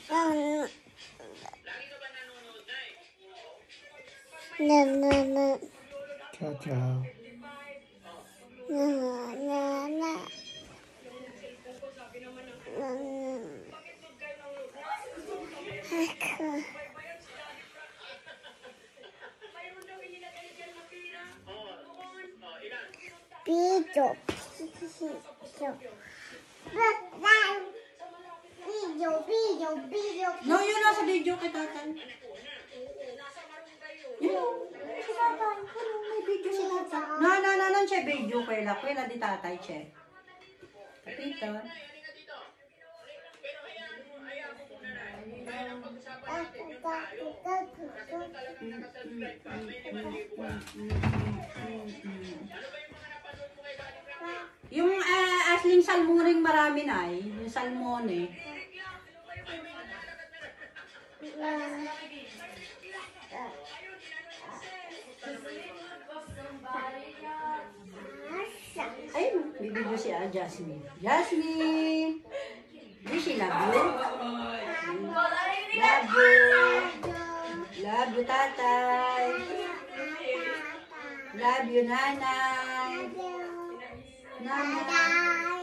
Ciao, ciao. No, yun nasa video kay tatay. Yun, si tatay. May video si tatay. No, siya video kay la. Kuya di tatay, siya. Kapito. Yung asling salmoning marami na eh. Yung salmon eh. Ay, may video si Jasmine. Jasmine! Di she love you? Love you. Love you, tatay. Love you, nanay. Nanay.